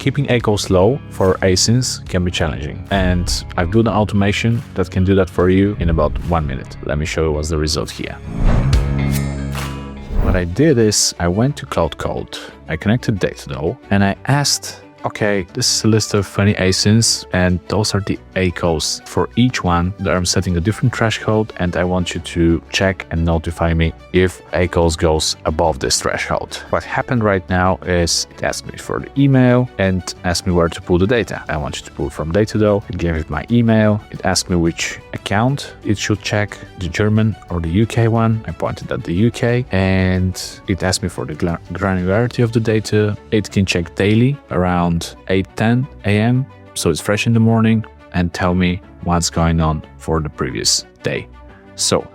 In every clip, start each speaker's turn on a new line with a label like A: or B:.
A: keeping ACOS low for ASINs can be challenging, and I've built an automation that can do that for you in about 1 minute. Let me show you what's the result here. What I did is I went to Claude, I connected DataDoe, and I asked, okay, this is a list of 20 ASINs, and those are the ACOS. For each one, I'm setting a different threshold, and I want you to check and notify me if ACOS goes above this threshold. What happened right now is it asked me for the email and asked me where to pull the data. I want you to pull from DataDoe. It gave it my email. It asked me which account it should check, the German or the UK one. I pointed at the UK, and it asked me for the granularity of the data. It can check daily around 8:10 a.m. so it's fresh in the morning, and tell me what's going on for the previous day. So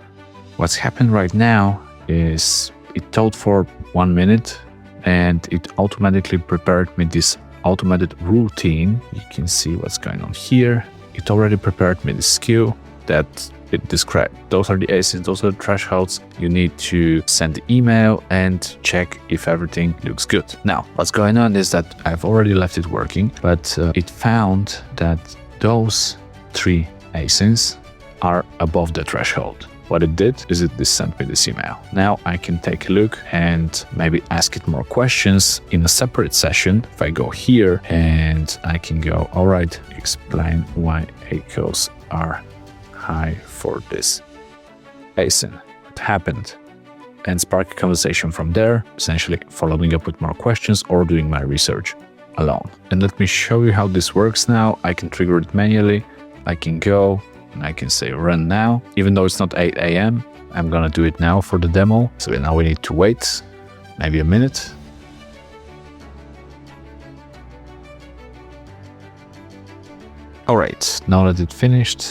A: what's happened right now is it told for 1 minute, and it automatically prepared me this automated routine. You can see what's going on here. It already prepared me this queue that it described. Those are the ASINs, those are the thresholds. You need to send the email and check if everything looks good. Now, what's going on is that I've already left it working, but it found that those 3 ASINs are above the threshold. What it did is it sent me this email. Now I can take a look and maybe ask it more questions in a separate session. If I go here and I can go, all right, explain why ACOS are high for this ASIN. What happened? And spark a conversation from there, essentially following up with more questions or doing my research alone. And let me show you how this works now. I can trigger it manually. I can go and I can say run now. Even though it's not 8 a.m., I'm gonna do it now for the demo. So now we need to wait maybe a minute. All right, now that it's finished,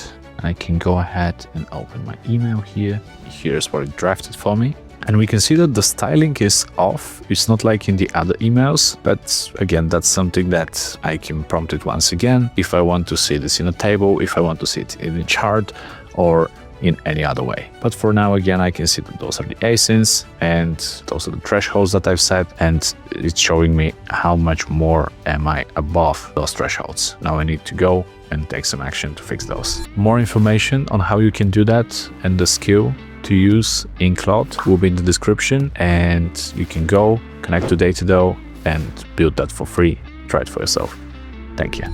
A: I can go ahead and open my email here. Here's what it drafted for me. And we can see that the styling is off. It's not like in the other emails, but again, that's something that I can prompt it once again if I want to see this in a table, if I want to see it in a chart, or in any other way. But for now, again, I can see that those are the ASINs and those are the thresholds that I've set, and it's showing me how much more am I above those thresholds. Now I need to go and take some action to fix those. More information on how you can do that and the skill to use in Claude will be in the description, and you can go connect to DataDoe and build that for free. Try it for yourself. Thank you.